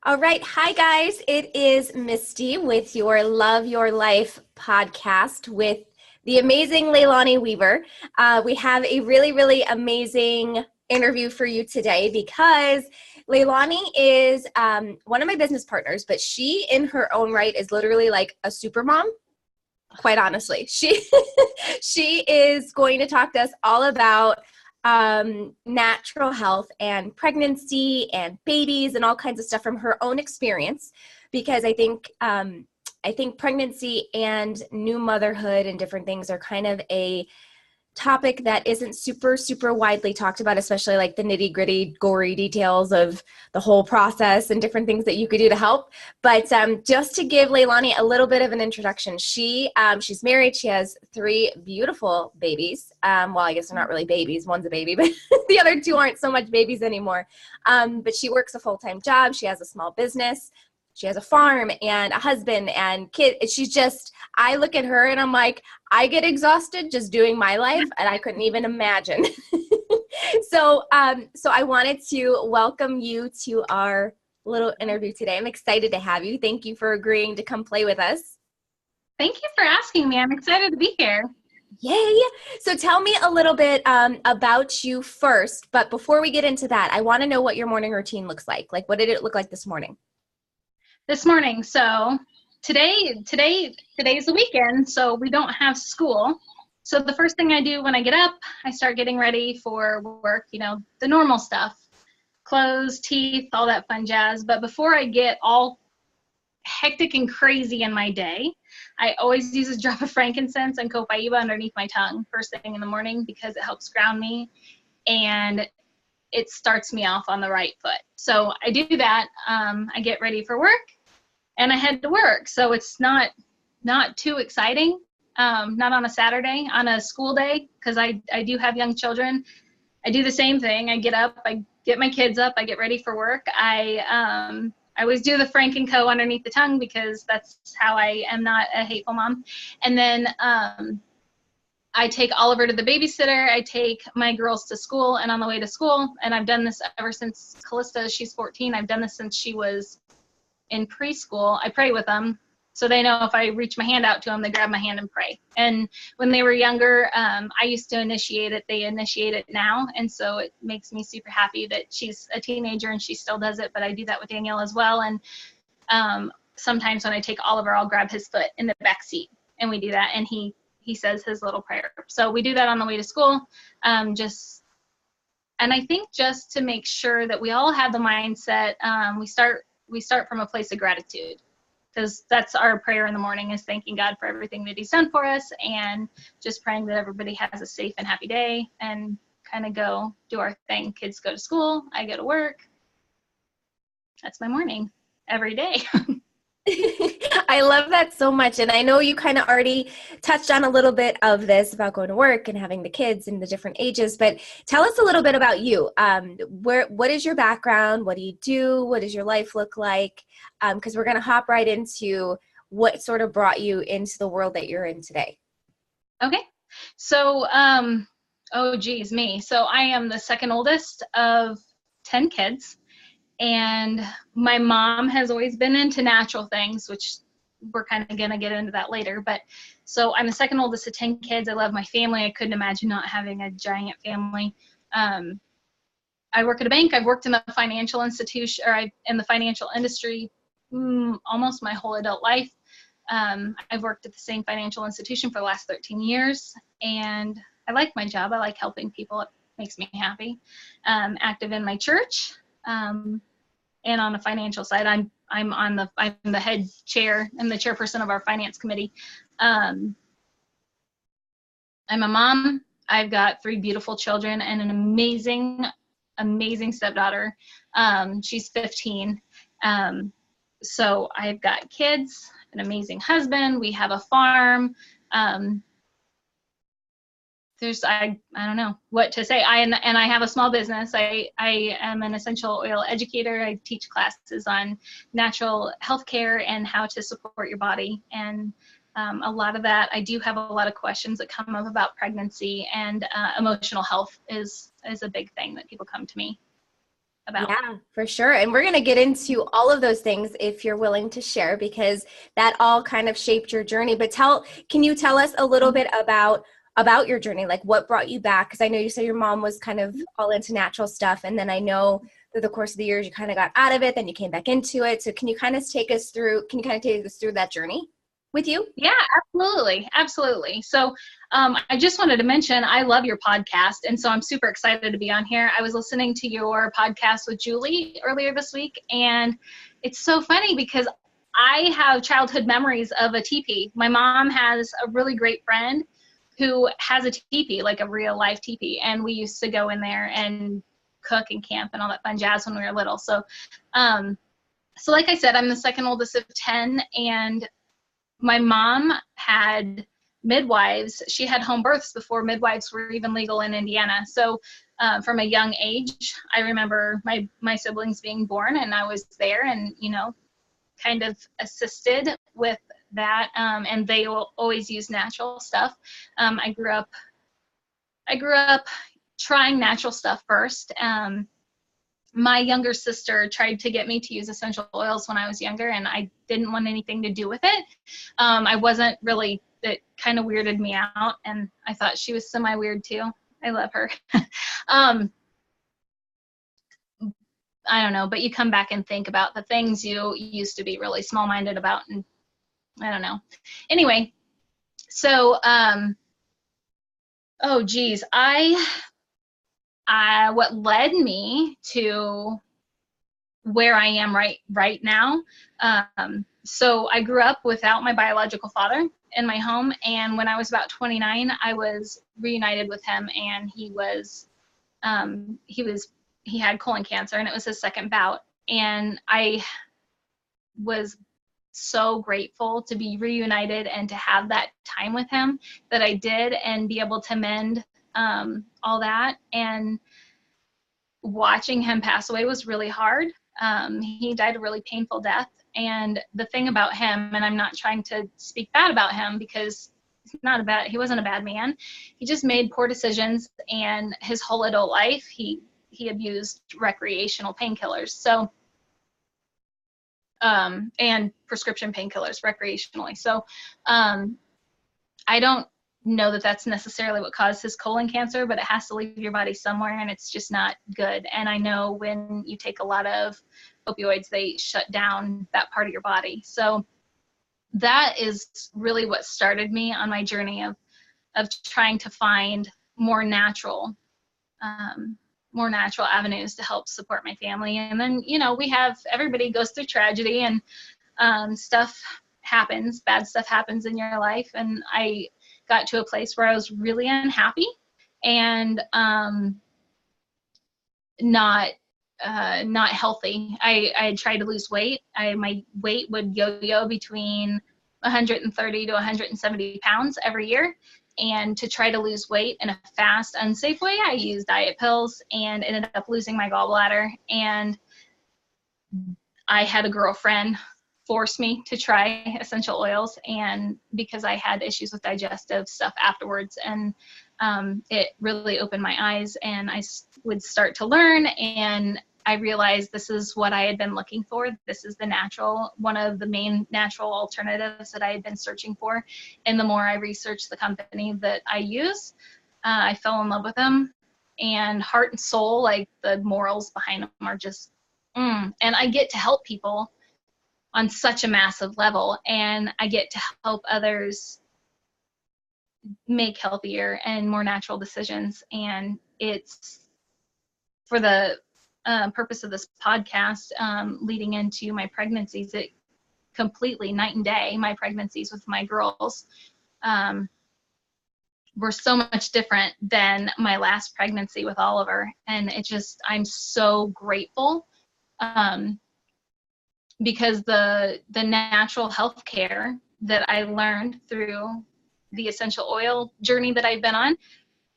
All right. Hi, guys. It is Misty with your Love Your Life podcast with the amazing Leilani Weaver. We have a really amazing interview for you today because Leilani is one of my business partners, but she in her own right is literally like a super mom. Quite honestly, she is going to talk to us all about natural health and pregnancy and babies and all kinds of stuff from her own experience, because I think pregnancy and new motherhood and different things are kind of a topic that isn't super widely talked about, especially like the nitty gritty gory details of the whole process and different things that you could do to help. But just to give Leilani a little bit of an introduction, she's married. She has three beautiful babies. Well, I guess they're not really babies. One's a baby, but the other two aren't so much babies anymore. But she works a full-time job. She has a small business. She has a farm and a husband and kid. I look at her and I'm like, I get exhausted just doing my life, and I couldn't even imagine. So I wanted to welcome you to our little interview today. I'm excited to have you. Thank you for agreeing to come play with us. Thank you for asking me. I'm excited to be here. Yay! So tell me a little bit about you first, but before we get into that, I want to know what your morning routine looks like. Like, what did it look like this morning? This morning, so today's the weekend, so we don't have school. So the first thing I do when I get up, I start getting ready for work, the normal stuff, clothes, teeth, all that fun jazz. But before I get all hectic and crazy in my day, I always use a drop of frankincense and copaiba underneath my tongue first thing in the morning because it helps ground me and it starts me off on the right foot. So I do that. I get ready for work and I head to work. So it's not too exciting. Not on a Saturday, on a school day, because I do have young children. I do the same thing. I get up, I get my kids up, I get ready for work. I always do the Frank and Co underneath the tongue because that's how I am not a hateful mom. And then I take Oliver to the babysitter. I take my girls to school, and on the way to school, and I've done this ever since Callista, she's 14. I've done this since she was in preschool. I pray with them. So they know if I reach my hand out to them, they grab my hand and pray. And when they were younger, I used to initiate it. They initiate it now. And so it makes me super happy that she's a teenager and she still does it. But I do that with Danielle as well. And sometimes when I take Oliver, I'll grab his foot in the back seat and we do that. And he says his little prayer. So we do that on the way to school. And I think just to make sure that we all have the mindset, we start from a place of gratitude, because that's our prayer in the morning, is thanking God for everything that he's done for us and just praying that everybody has a safe and happy day and kind of go do our thing. Kids go to school, I go to work. That's my morning every day. I love that so much. And I know you kind of already touched on a little bit of this about going to work and having the kids and the different ages, but tell us a little bit about you. What is your background? What do you do? What does your life look like? Because we're going to hop right into what sort of brought you into the world that you're in today. Okay. So, oh geez, me. So I am the second oldest of 10 kids. And my mom has always been into natural things, which we're kind of going to get into that later. But so I'm the second oldest of 10 kids. I love my family. I couldn't imagine not having a giant family. I work at a bank. I've worked in the financial institution, or in the financial industry almost my whole adult life. I've worked at the same financial institution for the last 13 years. And I like my job. I like helping people. It makes me happy. Active in my church. And on the financial side, I'm the head chair and the chairperson of our finance committee. I'm a mom. I've got 3 beautiful children and an amazing stepdaughter. She's 15. So I've got kids, an amazing husband. We have a farm. I don't know what to say. I have a small business. I am an essential oil educator. I teach classes on natural healthcare and how to support your body. And a lot of that, I do have a lot of questions that come up about pregnancy, and emotional health is a big thing that people come to me. about. Yeah, for sure. And we're going to get into all of those things if you're willing to share, because that all kind of shaped your journey. But can you tell us a little bit about your journey? Like what brought you back? Because I know you said your mom was kind of all into natural stuff. And then I know through the course of the years, you kind of got out of it, then you came back into it. So can you kind of take us through that journey with you? Yeah, absolutely. Absolutely. So I just wanted to mention, I love your podcast. And so I'm super excited to be on here. I was listening to your podcast with Julie earlier this week. And it's so funny because I have childhood memories of a teepee. My mom has a really great friend who has a teepee, like a real life teepee. And we used to go in there and cook and camp and all that fun jazz when we were little. So, so like I said, I'm the second oldest of 10, and my mom had midwives. She had home births before midwives were even legal in Indiana. So from a young age, I remember my siblings being born, and I was there and, kind of assisted with that. And they will always use natural stuff. I grew up trying natural stuff first. My younger sister tried to get me to use essential oils when I was younger, and I didn't want anything to do with it. I wasn't really, it kind of weirded me out, and I thought she was semi-weird too. I love her. I don't know, but you come back and think about the things you used to be really small-minded about, and I don't know. Anyway, so, oh geez, what led me to where I am right now. So I grew up without my biological father in my home, and when I was about 29, I was reunited with him, and he had colon cancer, and it was his second bout, and I was so grateful to be reunited and to have that time with him that I did, and be able to mend all that. And watching him pass away was really hard. He died a really painful death. And the thing about him, and I'm not trying to speak bad about him because he wasn't a bad man. He just made poor decisions, and his whole adult life, he abused recreational painkillers. So, and prescription painkillers recreationally. So, I don't know that that's necessarily what caused his colon cancer, but it has to leave your body somewhere, and it's just not good. And I know when you take a lot of opioids, they shut down that part of your body. So that is really what started me on my journey of trying to find more natural avenues to help support my family. And then, everybody goes through tragedy, and stuff happens, bad stuff happens in your life. And I got to a place where I was really unhappy and not healthy. I had tried to lose weight. My weight would yo-yo between 130 to 170 pounds every year. And to try to lose weight in a fast, unsafe way, I used diet pills and ended up losing my gallbladder. And I had a girlfriend force me to try essential oils, and because I had issues with digestive stuff afterwards, and it really opened my eyes, and I would start to learn, and I realized this is what I had been looking for. This is one of the main natural alternatives that I had been searching for. And the more I researched the company that I use, I fell in love with them, and heart and soul, like the morals behind them are just, and I get to help people on such a massive level, and I get to help others make healthier and more natural decisions. And it's for the purpose of this podcast, leading into my pregnancies, it completely night and day. My pregnancies with my girls were so much different than my last pregnancy with Oliver, and I'm so grateful because the natural health care that I learned through the essential oil journey that I've been on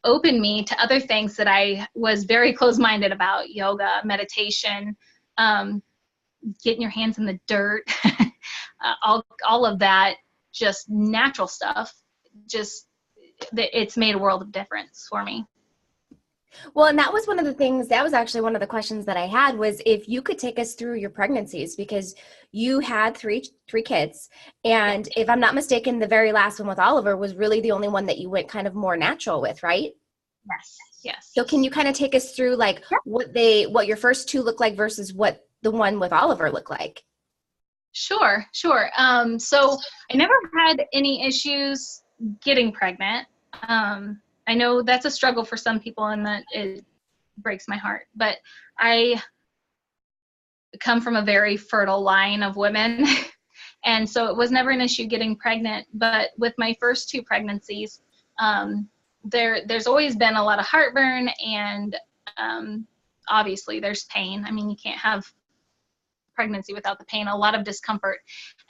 opened me to other things that I was very closed-minded about: yoga, meditation, getting your hands in the dirt, all of that, just natural stuff. It's made a world of difference for me. Well, and that was one of the things, that was actually one of the questions that I had, was if you could take us through your pregnancies, because you had three kids. Yeah. And if I'm not mistaken, the very last one with Oliver was really the only one that you went kind of more natural with, right? Yes. Yes. So can you kind of take us through like Yeah. what your first two look like versus what the one with Oliver looked like? Sure, sure. So I never had any issues getting pregnant. I know that's a struggle for some people, and that it breaks my heart. But I come from a very fertile line of women, and so it was never an issue getting pregnant. But with my first two pregnancies, there's always been a lot of heartburn, and obviously there's pain. I mean, you can't have pregnancy without the pain, a lot of discomfort.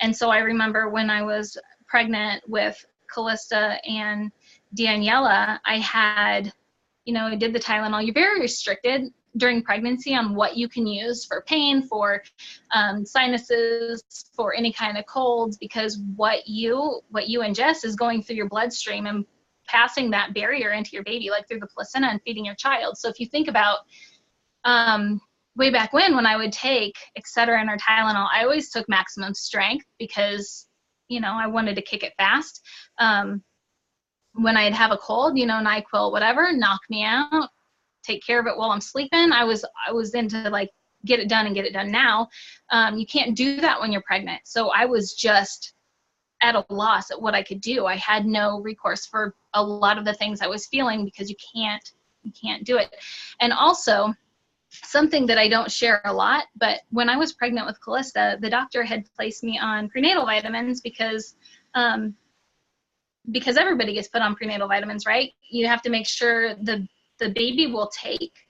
And so I remember when I was pregnant with Callista and Daniela, I had, I did the Tylenol. You're very restricted during pregnancy on what you can use for pain, for sinuses, for any kind of colds, because what you ingest is going through your bloodstream and passing that barrier into your baby, like through the placenta, and feeding your child. So if you think about way back when I would take Excedrin or Tylenol, I always took maximum strength because, I wanted to kick it fast. When I'd have a cold, NyQuil, whatever, knock me out, take care of it while I'm sleeping. I was into like, get it done and get it done now. You can't do that when you're pregnant. So I was just at a loss at what I could do. I had no recourse for a lot of the things I was feeling, because you can't do it. And also, something that I don't share a lot, but when I was pregnant with Callista, the doctor had placed me on prenatal vitamins because everybody gets put on prenatal vitamins, right? You have to make sure the baby will take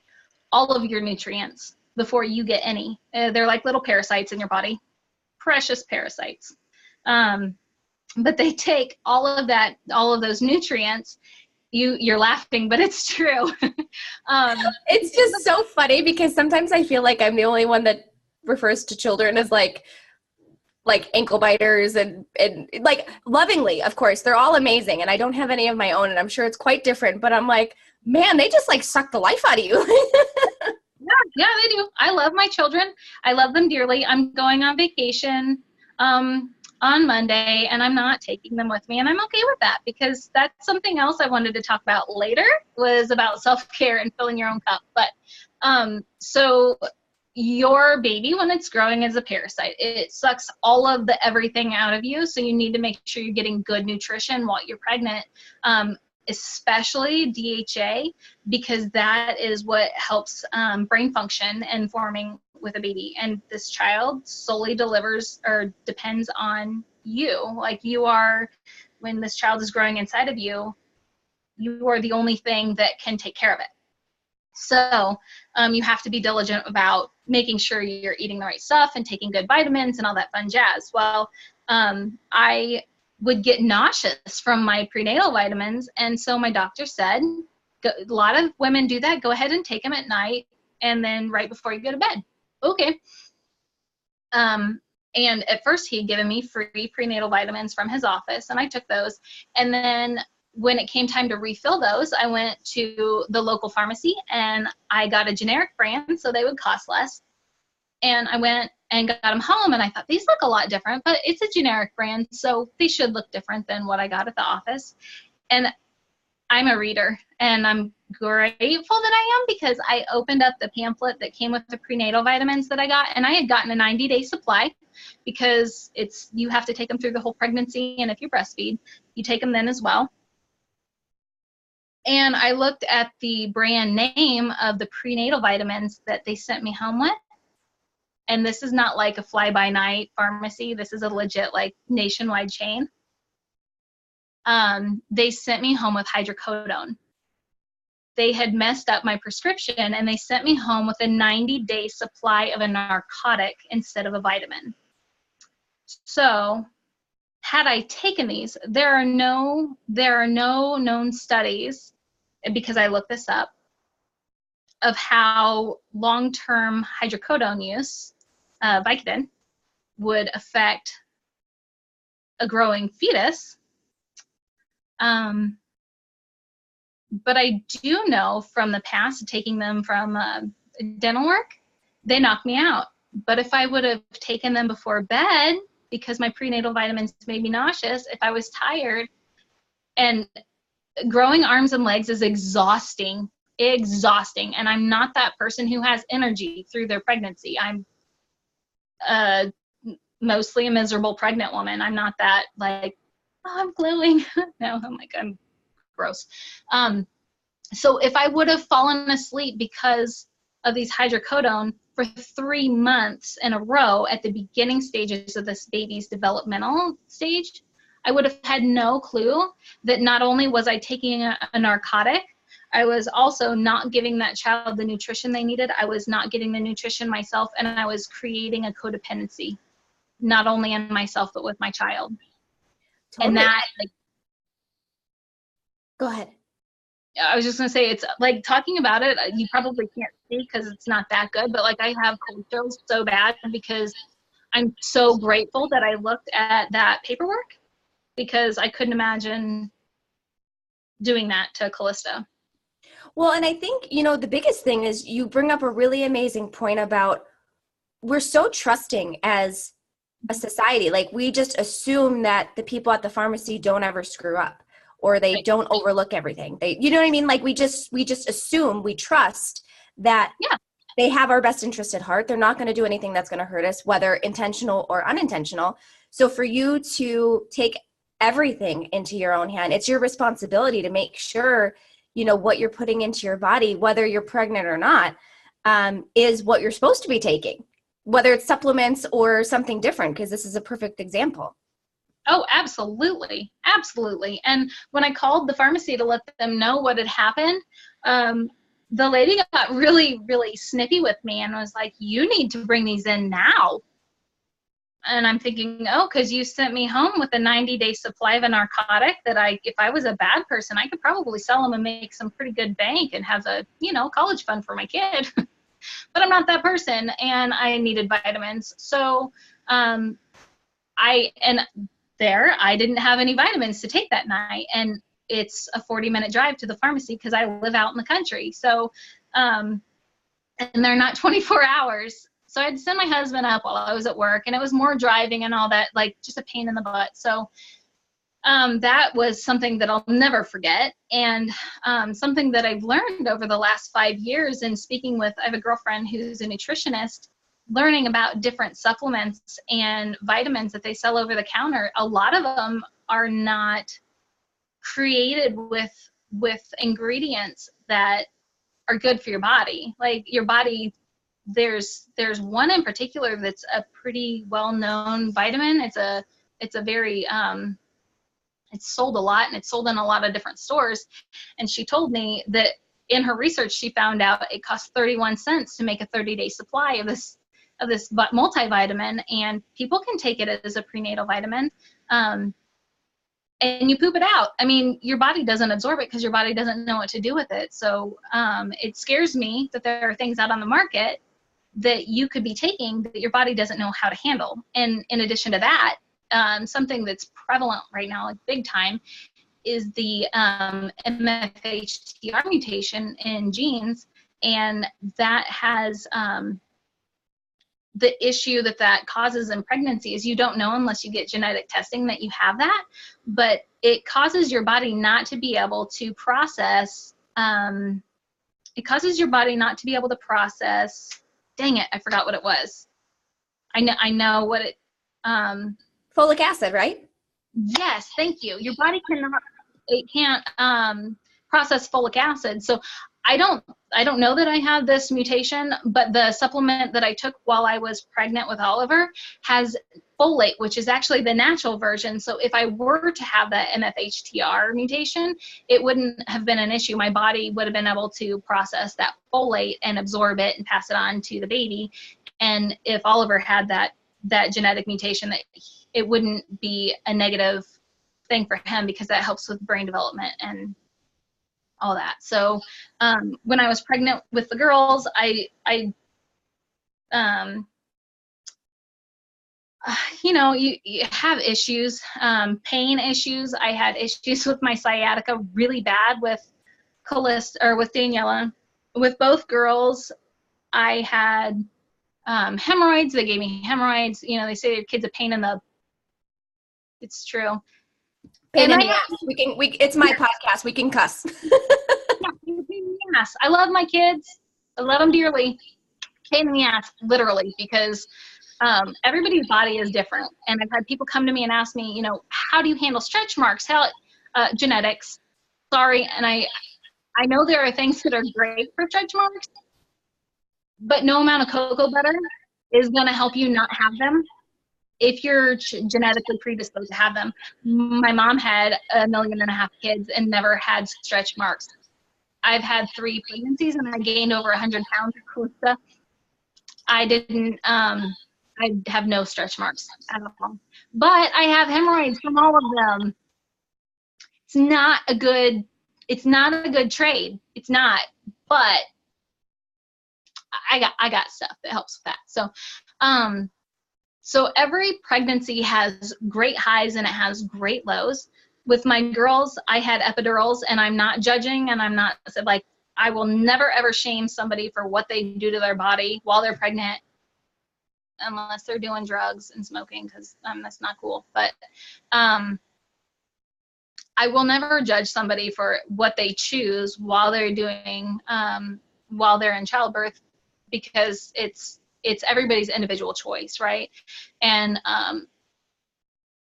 all of your nutrients before you get any. They're like little parasites in your body, precious parasites. But they take all of those nutrients. You're laughing, but it's true. It's just so funny because sometimes I feel like I'm the only one that refers to children as like ankle biters and like lovingly, of course, they're all amazing. And I don't have any of my own, and I'm sure it's quite different, but I'm like, man, they just like suck the life out of you. Yeah, they do. I love my children. I love them dearly. I'm going on vacation on Monday, and I'm not taking them with me, and I'm okay with that, because that's something else I wanted to talk about later, was about self-care and filling your own cup. But so your baby, when it's growing, is a parasite. It sucks all of the everything out of you, so you need to make sure you're getting good nutrition while you're pregnant, especially DHA, because that is what helps brain function and forming with a baby. And this child solely delivers or depends on you. Like, you are, when this child is growing inside of you, you are the only thing that can take care of it. So you have to be diligent about making sure you're eating the right stuff and taking good vitamins and all that fun jazz. Well, I would get nauseous from my prenatal vitamins, and so my doctor said, a lot of women do that, go ahead and take them at night and then right before you go to bed. Okay. And at first he had given me free prenatal vitamins from his office, and I took those. And then when it came time to refill those, I went to the local pharmacy and I got a generic brand so they would cost less. And I went and got them home, and I thought, these look a lot different, but it's a generic brand, so they should look different than what I got at the office. And I'm a reader, and I'm grateful that I am, because I opened up the pamphlet that came with the prenatal vitamins that I got, and I had gotten a 90-day supply, because you have to take them through the whole pregnancy, and if you breastfeed, you take them then as well. And I looked at the brand name of the prenatal vitamins that they sent me home with, and this is not like a fly-by-night pharmacy. This is a legit, like, nationwide chain. They sent me home with hydrocodone. They had messed up my prescription, and they sent me home with a 90-day supply of a narcotic instead of a vitamin. So had I taken these, there are no known studies, because I looked this up, of how long-term hydrocodone use, Vicodin, would affect a growing fetus. But I do know from the past, taking them from dental work, they knock me out. But if I would have taken them before bed, because my prenatal vitamins made me nauseous, if I was tired, and growing arms and legs is exhausting, and I'm not that person who has energy through their pregnancy. I'm mostly a miserable pregnant woman. I'm not that like, oh, I'm glowing. No, I'm gross. So if I would have fallen asleep because of these hydrocodone for 3 months in a row at the beginning stages of this baby's developmental stage, I would have had no clue that not only was I taking a narcotic, I was also not giving that child the nutrition they needed. I was not getting the nutrition myself, and I was creating a codependency, not only in myself, but with my child. Totally. And that, like, go ahead. I was just gonna say, it's like, talking about it, you probably can't see because it's not that good, but like, I have cold chills so bad because I'm so grateful that I looked at that paperwork, because I couldn't imagine doing that to Callista. Well, and I think, the biggest thing is you bring up a really amazing point about we're so trusting as a society. Like, we just assume that the people at the pharmacy don't ever screw up, or they don't overlook everything. You know what I mean? Like, we just assume, we trust that they have our best interest at heart. They're not going to do anything that's going to hurt us, whether intentional or unintentional. So for you to take everything into your own hand, it's your responsibility to make sure, what you're putting into your body, whether you're pregnant or not, is what you're supposed to be taking, whether it's supplements or something different, because this is a perfect example. Oh, absolutely. Absolutely. And when I called the pharmacy to let them know what had happened, the lady got really, really snippy with me and was like, you need to bring these in now. And I'm thinking, oh, because you sent me home with a 90-day supply of a narcotic that if I was a bad person, I could probably sell them and make some pretty good bank and have a, college fund for my kid. But I'm not that person, and I needed vitamins. So I didn't have any vitamins to take that night, and it's a 40-minute drive to the pharmacy because I live out in the country. So, and they're not 24 hours. So I had to send my husband up while I was at work, and it was more driving and all that, like, just a pain in the butt. So that was something that I'll never forget, and something that I've learned over the last 5 years in speaking with, I have a girlfriend who's a nutritionist, learning about different supplements and vitamins that they sell over the counter. A lot of them are not created with ingredients that are good for your body. Like, your body, there's one in particular that's a pretty well-known vitamin. It's a very it's sold a lot, and it's sold in a lot of different stores. And she told me that in her research, she found out it costs 31 cents to make a 30-day supply of this multivitamin, and people can take it as a prenatal vitamin, and you poop it out. I mean, your body doesn't absorb it because your body doesn't know what to do with it. So it scares me that there are things out on the market that you could be taking that your body doesn't know how to handle. And in addition to that, something that's prevalent right now, like big time, is the MFHTR mutation in genes, and that has the issue that causes in pregnancy is you don't know unless you get genetic testing that you have that, but it causes your body not to be able to process, dang it, I forgot what it was. I know what it, Folic acid, right? yes, thank you. Your body can't process folic acid. So I don't know that I have this mutation, but the supplement that I took while I was pregnant with Oliver has folate, which is actually the natural version. So if I were to have that MFHTR mutation, it wouldn't have been an issue. My body would have been able to process that folate and absorb it and pass it on to the baby. And if Oliver had that genetic mutation, that it wouldn't be a negative thing for him, because that helps with brain development and all that. So when I was pregnant with the girls, you have issues, pain issues. I had issues with my sciatica really bad with with Daniela, with both girls, I had hemorrhoids. They gave me hemorrhoids. You know, they say your kid's a pain in the. It's true. Pain in the ass. It's my podcast. We can cuss. Yeah, pain in the ass. I love my kids. I love them dearly. Pain in the ass, literally, because everybody's body is different. And I've had people come to me and ask me, you know, how do you handle stretch marks? Genetics. Sorry. And I know there are things that are great for stretch marks, but no amount of cocoa butter is going to help you not have them if you're genetically predisposed to have them. My mom had 1.5 million kids and never had stretch marks. I've had 3 pregnancies and I gained over 100 pounds of Calista. I have no stretch marks at all. But I have hemorrhoids from all of them. It's not a good trade. It's not. But I got stuff that helps with that. So every pregnancy has great highs and it has great lows. With my girls, I had epidurals, and I'm not judging, and I'm not like, I will never ever shame somebody for what they do to their body while they're pregnant, unless they're doing drugs and smoking, because that's not cool. But I will never judge somebody for what they choose while they're doing while they're in childbirth, because it's everybody's individual choice, right? And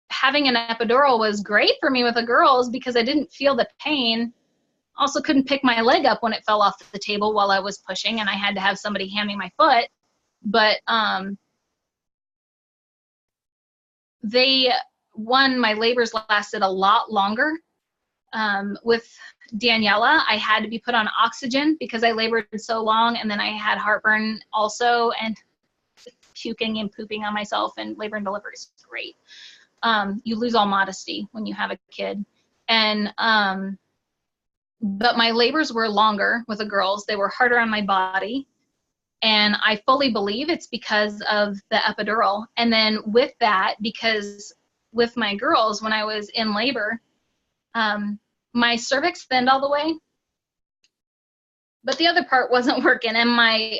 having an epidural was great for me with the girls because I didn't feel the pain. Also couldn't pick my leg up when it fell off the table while I was pushing, and I had to have somebody hand me my foot. But my labors lasted a lot longer. With Daniela, I had to be put on oxygen because I labored so long, and then I had heartburn also, and puking and pooping on myself, and labor and delivery is great. You lose all modesty when you have a kid. And but my labors were longer with the girls. They were harder on my body. And I fully believe it's because of the epidural. And then with that, because with my girls, when I was in labor, my cervix thinned all the way, but the other part wasn't working, and my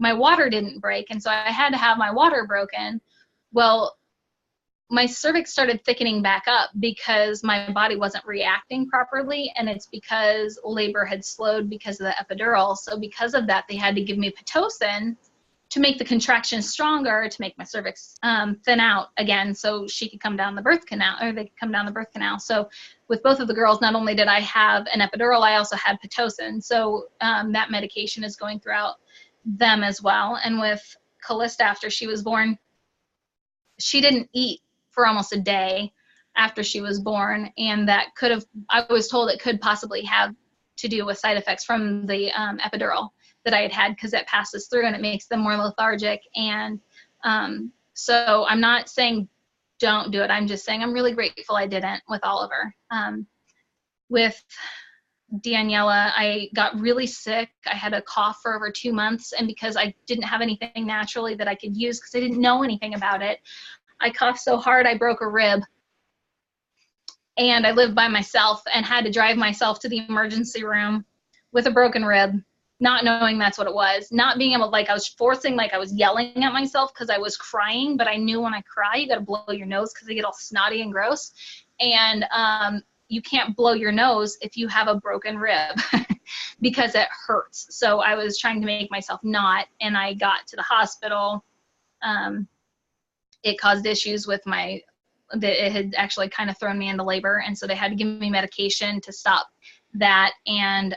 water didn't break, and so I had to have my water broken. Well, my cervix started thickening back up because my body wasn't reacting properly, and it's because labor had slowed because of the epidural. So because of that, they had to give me Pitocin to make the contractions stronger, to make my cervix thin out again, so she could come down the birth canal, or they could come down the birth canal. So with both of the girls, not only did I have an epidural, I also had Pitocin. So that medication is going throughout them as well. And with Calista, after she was born, she didn't eat for almost a day after she was born, and that I was told it could possibly have to do with side effects from the epidural that I had because it passes through and it makes them more lethargic. And so I'm not saying don't do it. I'm just saying I'm really grateful I didn't with Oliver. With Daniela, I got really sick. I had a cough for over 2 months, and because I didn't have anything naturally that I could use because I didn't know anything about it, I coughed so hard I broke a rib. And I lived by myself and had to drive myself to the emergency room with a broken rib, not knowing that's what it was, not being able, like I was forcing, like I was yelling at myself because I was crying, but I knew when I cry, you got to blow your nose because they get all snotty and gross. And you can't blow your nose if you have a broken rib because it hurts. So I was trying to make myself not, and I got to the hospital. It caused issues with it had actually kind of thrown me into labor, and so they had to give me medication to stop that, and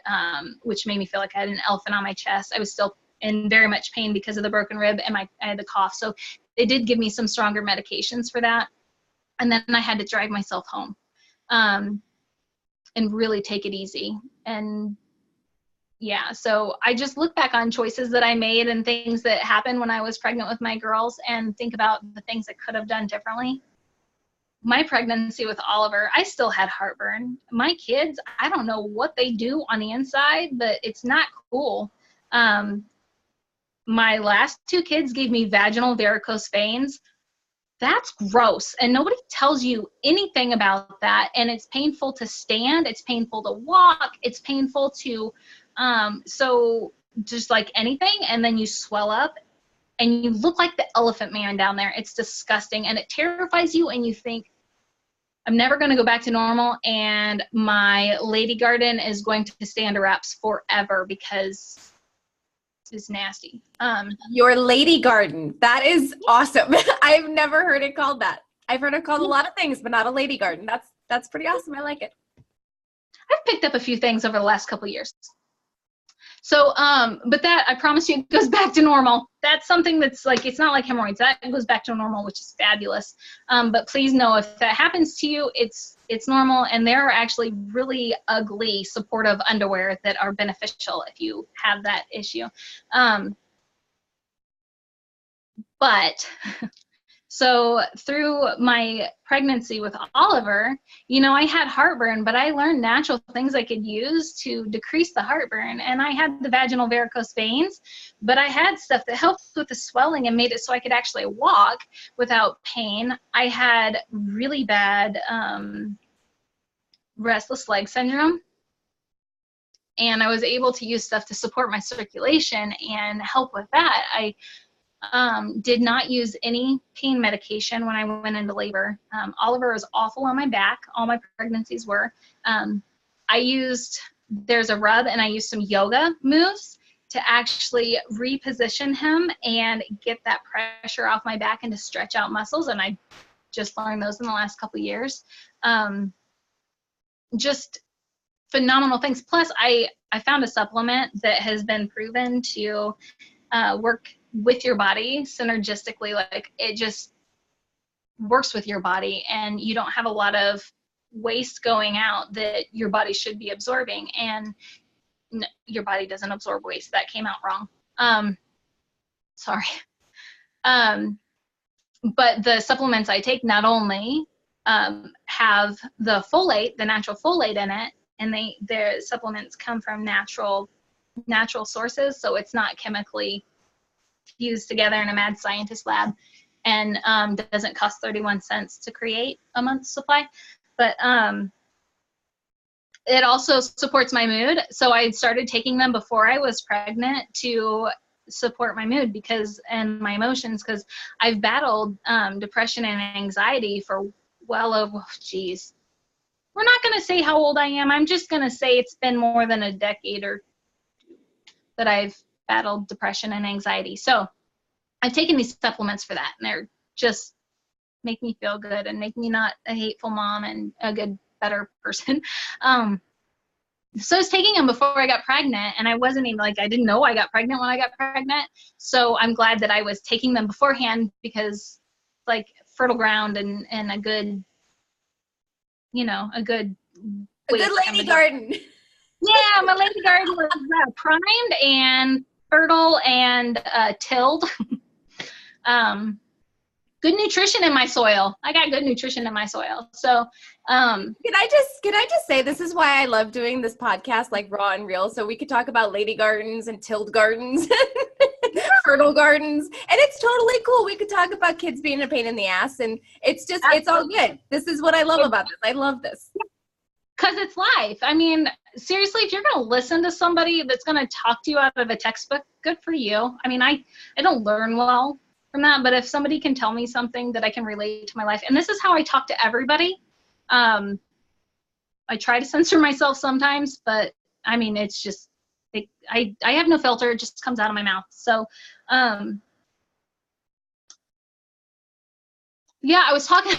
which made me feel like I had an elephant on my chest. I was still in very much pain because of the broken rib, and I had the cough, so they did give me some stronger medications for that. And then I had to drive myself home and really take it easy. And yeah, so I just look back on choices that I made and things that happened when I was pregnant with my girls and think about the things I could have done differently. My pregnancy with Oliver, I still had heartburn. My kids, I don't know what they do on the inside, but it's not cool. My last 2 kids gave me vaginal varicose veins that's gross. And nobody tells you anything about that. And it's painful to stand. It's painful to walk. It's painful to, so just like anything. And then you swell up and you look like the elephant man down there. It's disgusting. And it terrifies you. And you think, I'm never going to go back to normal. And my lady garden is going to stay under wraps forever because it's nasty. Your lady garden. That is awesome. I've never heard it called that. I've heard it called a lot of things, but not a lady garden. That's pretty awesome. I like it. I've picked up a few things over the last couple of years. So, but that, I promise you, it goes back to normal. That's something that's like, it's not like hemorrhoids. That goes back to normal, which is fabulous. But please know if that happens to you, it's normal. And there are actually really ugly supportive underwear that are beneficial if you have that issue. But so through my pregnancy with Oliver, you know, I had heartburn, but I learned natural things I could use to decrease the heartburn. And I had the vaginal varicose veins, but I had stuff that helped with the swelling and made it so I could actually walk without pain. I had really bad restless leg syndrome. And I was able to use stuff to support my circulation and help with that. I did not use any pain medication when I went into labor. Oliver was awful on my back. All my pregnancies were. There's a rub, and I used some yoga moves to actually reposition him and get that pressure off my back and to stretch out muscles. And I just learned those in the last couple of years. Just phenomenal things. Plus, I found a supplement that has been proven to work with your body synergistically. Like, it just works with your body, and you don't have a lot of waste going out that your body should be absorbing, and your body doesn't absorb waste. That came out wrong. Sorry. But the supplements I take not only have the folate, the natural folate in it, and their supplements come from natural sources, so it's not chemically fused together in a mad scientist lab, and doesn't cost 31 cents to create a month's supply. But it also supports my mood. So I started taking them before I was pregnant to support my mood and my emotions, because I've battled depression and anxiety for well over, geez, we're not going to say how old I am. I'm just going to say it's been more than a decade or two that I've battled depression and anxiety. So I've taken these supplements for that, and they're just make me feel good and make me not a hateful mom and a good, better person. So I was taking them before I got pregnant, and I wasn't even I didn't know I got pregnant when I got pregnant. So I'm glad that I was taking them beforehand, because fertile ground and a good, a good lady garden. Yeah, my lady garden was primed and fertile and tilled. Good nutrition in my soil. I got good nutrition in my soil. So can I just say, this is why I love doing this podcast, raw and real, so we could talk about lady gardens and tilled gardens, fertile gardens, and it's totally cool. We could talk about kids being a pain in the ass, and it's just, It's all good. This is what I love about this. I love this. Because it's life. I mean, seriously, if you're going to listen to somebody that's going to talk to you out of a textbook, good for you. I mean, I don't learn well from that, but if somebody can tell me something that I can relate to my life, and this is how I talk to everybody. I try to censor myself sometimes, but I mean, it's just, I have no filter. It just comes out of my mouth. So, yeah, I was talking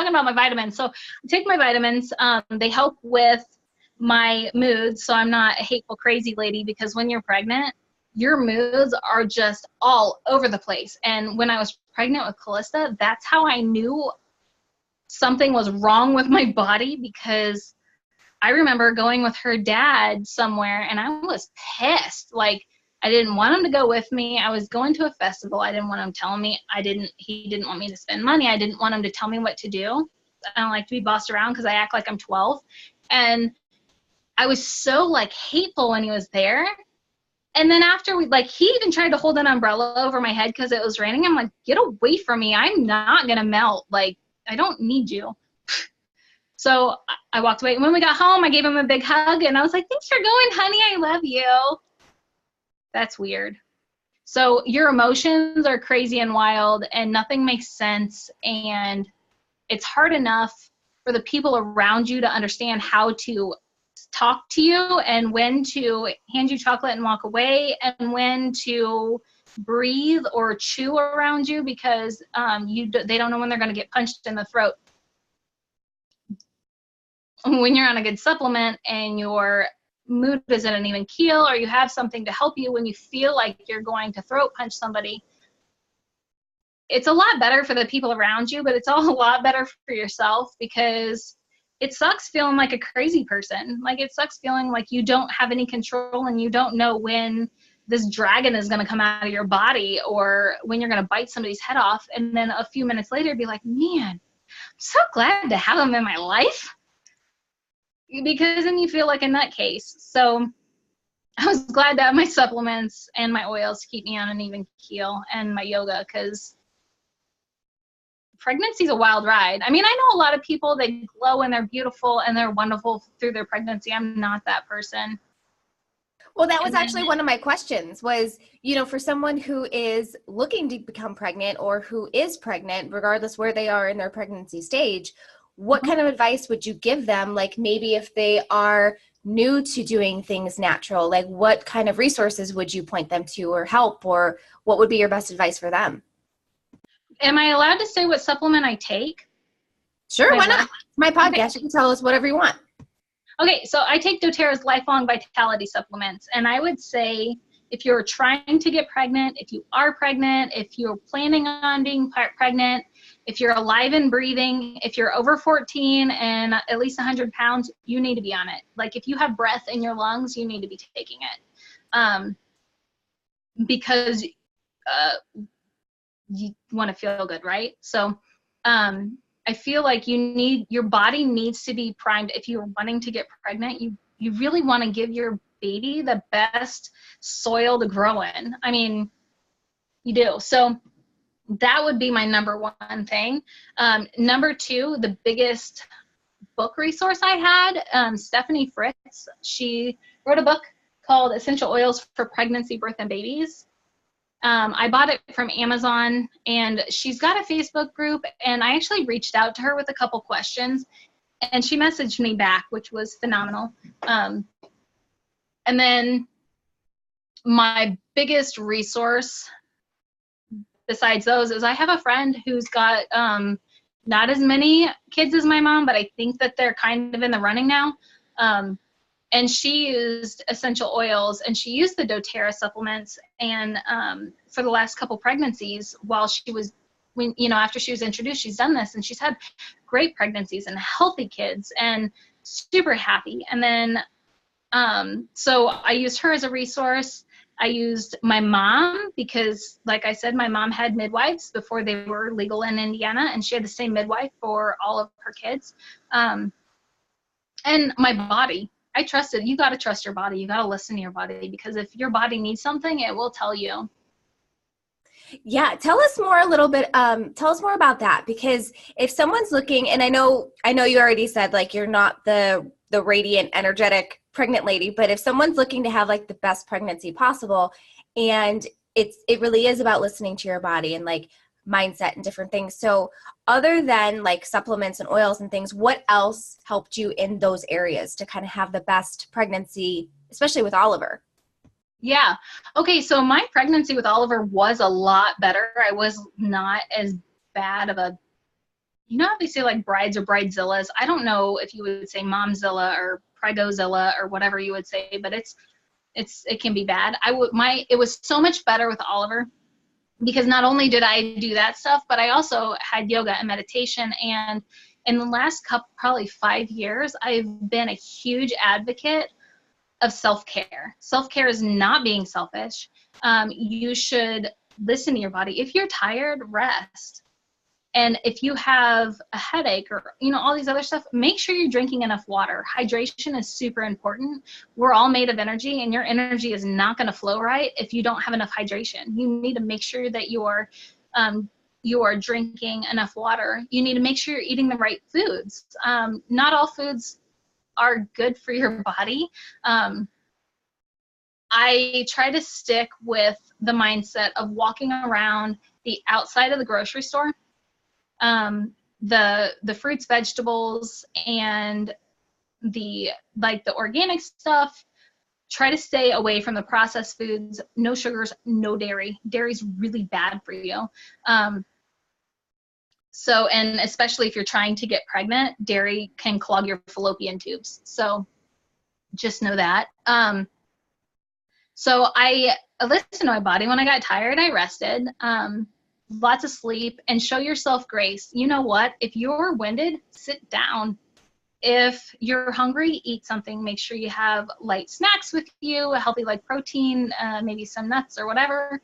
about my vitamins. So I take my vitamins. They help with my moods, so I'm not a hateful, crazy lady, because when you're pregnant, your moods are just all over the place. And when I was pregnant with Callista, that's how I knew something was wrong with my body, because I remember going with her dad somewhere, and I was pissed. I didn't want him to go with me. I was going to a festival. I didn't want him telling me. He didn't want me to spend money. I didn't want him to tell me what to do. I don't like to be bossed around because I act like I'm 12. And I was so hateful when he was there. And then after he even tried to hold an umbrella over my head because it was raining. I'm like, get away from me. I'm not going to melt. Like, I don't need you. So I walked away. And when we got home, I gave him a big hug and I was like, thanks for going, honey. I love you. That's weird. So your emotions are crazy and wild and nothing makes sense. And it's hard enough for the people around you to understand how to talk to you and when to hand you chocolate and walk away and when to breathe or chew around you because they don't know when they're going to get punched in the throat. When you're on a good supplement and your mood is at an even keel or you have something to help you when you feel like you're going to throat punch somebody, it's a lot better for the people around you, but it's all a lot better for yourself because it sucks feeling like a crazy person. Like it sucks feeling like you don't have any control and you don't know when this dragon is going to come out of your body or when you're going to bite somebody's head off. And then a few minutes later be like, man, I'm so glad to have him in my life. Because then you feel like a nutcase. So I was glad to have my supplements and my oils to keep me on an even keel and my yoga because pregnancy is a wild ride. I mean, I know a lot of people, they glow and they're beautiful and they're wonderful through their pregnancy. I'm not that person. Well, that was actually one of my questions was, for someone who is looking to become pregnant or who is pregnant, regardless where they are in their pregnancy stage, what kind of advice would you give them? Like maybe if they are new to doing things natural, like what kind of resources would you point them to or help, or what would be your best advice for them? Am I allowed to say what supplement I take? Sure, why not? It's my podcast. Okay. You can tell us whatever you want. Okay, so I take doTERRA's Lifelong Vitality supplements, and I would say if you're trying to get pregnant, if you are pregnant, if you're planning on being pregnant, if you're alive and breathing, if you're over 14 and at least 100 pounds, you need to be on it. Like if you have breath in your lungs, you need to be taking it because you want to feel good, right? So I feel like your body needs to be primed. If you're wanting to get pregnant, you really want to give your baby the best soil to grow in. I mean, you do. So that would be my number one thing. Number two, the biggest book resource I had, Stephanie Fritz, she wrote a book called Essential Oils for Pregnancy, Birth, and Babies. I bought it from Amazon, and she's got a Facebook group, and I actually reached out to her with a couple questions, and she messaged me back, which was phenomenal. And then my biggest resource besides those is I have a friend who's got not as many kids as my mom, but I think that they're kind of in the running now. And she used essential oils and she used the doTERRA supplements. And for the last couple pregnancies, while she was, after she was introduced, she's done this and she's had great pregnancies and healthy kids and super happy. And then, so I used her as a resource. I used my mom because, like I said, my mom had midwives before they were legal in Indiana, and she had the same midwife for all of her kids. And my body. I trusted. You got to trust your body. You got to listen to your body because if your body needs something, it will tell you. Yeah. Tell us more about that, because if someone's looking, and I know you already said, like, you're not the radiant, energetic pregnant lady, but if someone's looking to have like the best pregnancy possible, and it really is about listening to your body and like mindset and different things. So other than like supplements and oils and things, what else helped you in those areas to kind of have the best pregnancy, especially with Oliver? Yeah. Okay. So my pregnancy with Oliver was a lot better. I was not as bad of a, how they say like brides or bridezillas. I don't know if you would say momzilla or pregozilla or whatever you would say, but it can be bad. It was so much better with Oliver because not only did I do that stuff, but I also had yoga and meditation. And in the last probably 5 years, I've been a huge advocate of self-care. Self-care is not being selfish. You should listen to your body. If you're tired, rest. And if you have a headache or, all these other stuff, make sure you're drinking enough water. Hydration is super important. We're all made of energy, and your energy is not going to flow right if you don't have enough hydration. You need to make sure that you are drinking enough water. You need to make sure you're eating the right foods. Not all foods are good for your body. I try to stick with the mindset of walking around the outside of the grocery store. The fruits, vegetables, and the organic stuff. Try to stay away from the processed foods. No sugars, no dairy. Dairy's really bad for you. And especially if you're trying to get pregnant, dairy can clog your fallopian tubes. So just know that. So I listened to my body. When I got tired, I rested. Lots of sleep, and show yourself grace. You know what? If you're winded, sit down. If you're hungry, eat something. Make sure you have light snacks with you, a healthy protein, maybe some nuts or whatever.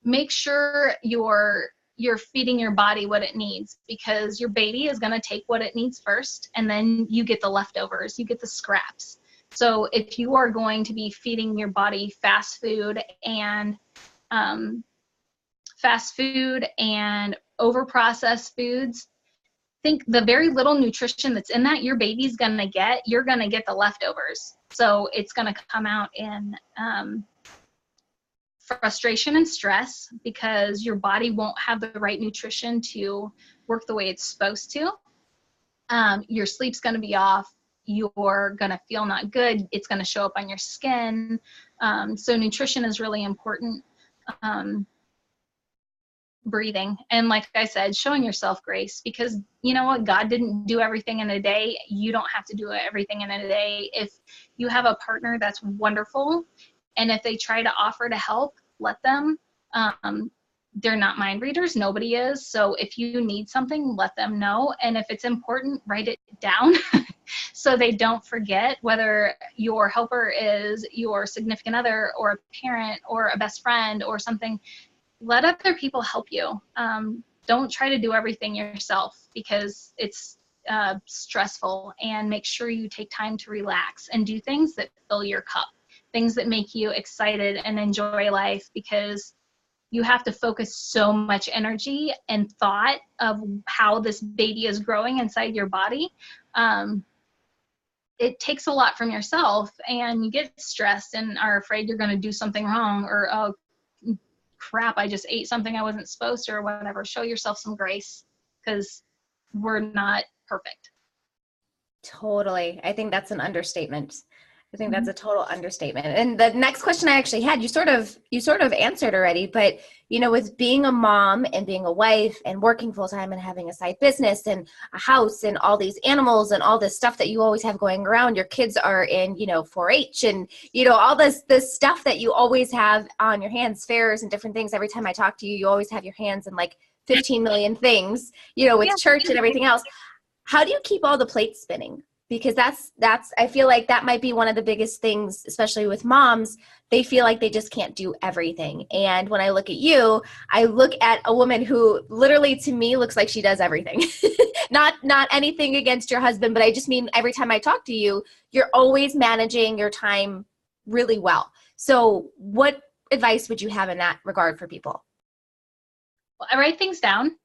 Make sure you're feeding your body what it needs, because your baby is going to take what it needs first, and then you get the leftovers, you get the scraps. So if you are going to be feeding your body fast food and over-processed foods, think the very little nutrition that's in that your baby's gonna get, you're gonna get the leftovers. So it's gonna come out in frustration and stress, because your body won't have the right nutrition to work the way it's supposed to. Your sleep's gonna be off. You're gonna feel not good. It's gonna show up on your skin. So nutrition is really important. Breathing, and like I said, showing yourself grace, because you know what, God didn't do everything in a day. You don't have to do everything in a day. If you have a partner, that's wonderful, and if they try to offer to help, let them. They're not mind readers, nobody is. So if you need something, let them know, and if it's important, write it down so they don't forget. Whether your helper is your significant other or a parent or a best friend or something, let other people help you. Don't try to do everything yourself, because it's stressful, and make sure you take time to relax and do things that fill your cup, things that make you excited and enjoy life, because you have to focus so much energy and thought of how this baby is growing inside your body. It takes a lot from yourself, and you get stressed and are afraid you're going to do something wrong, or, oh, crap, I just ate something I wasn't supposed to, or whatever. Show yourself some grace, because we're not perfect. Totally. I think that's an understatement. I think that's a total understatement. And the next question I actually had, you sort of answered already, but with being a mom and being a wife and working full time and having a side business and a house and all these animals and all this stuff that you always have going around, your kids are in, 4-H and, all this stuff that you always have on your hands, fairs and different things. Every time I talk to you, you always have your hands in 15 million things, with church and everything else. How do you keep all the plates spinning? Because that's I feel like that might be one of the biggest things, especially with moms. They feel like they just can't do everything. And when I look at you, I look at a woman who literally to me looks like she does everything. Not anything against your husband, but I just mean every time I talk to you, you're always managing your time really well. So what advice would you have in that regard for people? Well, I write things down.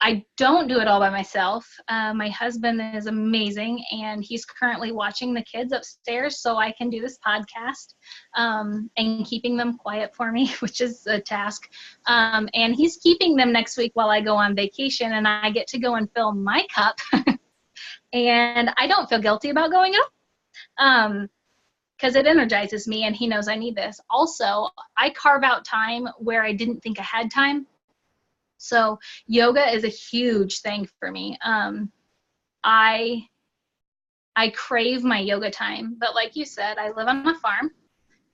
I don't do it all by myself. My husband is amazing, and he's currently watching the kids upstairs so I can do this podcast, and keeping them quiet for me, which is a task. And he's keeping them next week while I go on vacation, and I get to go and fill my cup. And I don't feel guilty about going up, because it energizes me, and he knows I need this. Also, I carve out time where I didn't think I had time. So yoga is a huge thing for me. I crave my yoga time, but like you said, I live on a farm.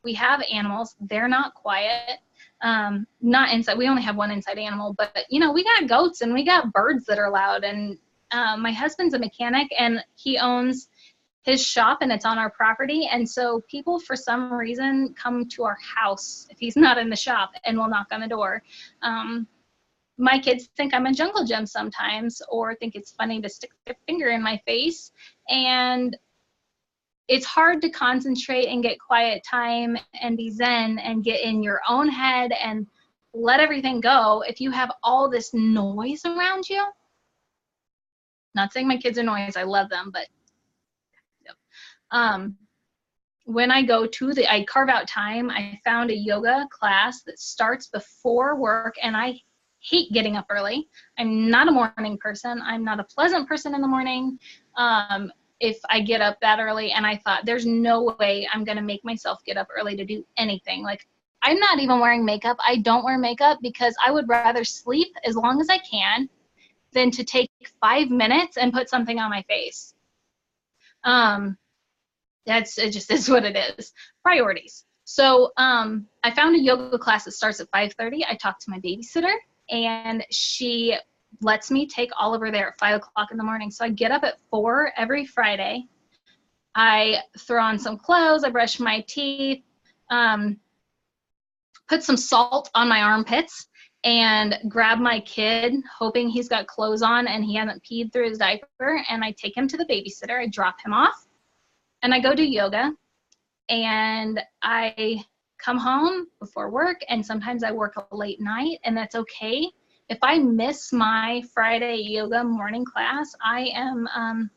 We have animals. They're not quiet. Not inside. We only have one inside animal, but we got goats and we got birds that are loud. And my husband's a mechanic, and he owns his shop and it's on our property. And so people, for some reason, come to our house if he's not in the shop and will knock on the door. My kids think I'm a jungle gym sometimes, or think it's funny to stick their finger in my face. And it's hard to concentrate and get quiet time and be zen and get in your own head and let everything go if you have all this noise around you. Not saying my kids are noise, I love them, but when I go to I carve out time. I found a yoga class that starts before work, and I hate getting up early. I'm not a morning person. I'm not a pleasant person in the morning. If I get up that early, and I thought there's no way I'm going to make myself get up early to do anything. Like, I'm not even wearing makeup. I don't wear makeup because I would rather sleep as long as I can than to take 5 minutes and put something on my face. It just is what it is. Priorities. So I found a yoga class that starts at 5:30. I talked to my babysitter, and she lets me take Oliver there at 5 o'clock in the morning. So I get up at 4 every Friday. I throw on some clothes. I brush my teeth, put some salt on my armpits, and grab my kid, hoping he's got clothes on and he hasn't peed through his diaper. And I take him to the babysitter. I drop him off, and I go do yoga. And I come home before work, and sometimes I work a late night, and that's okay. If I miss my Friday yoga morning class, I am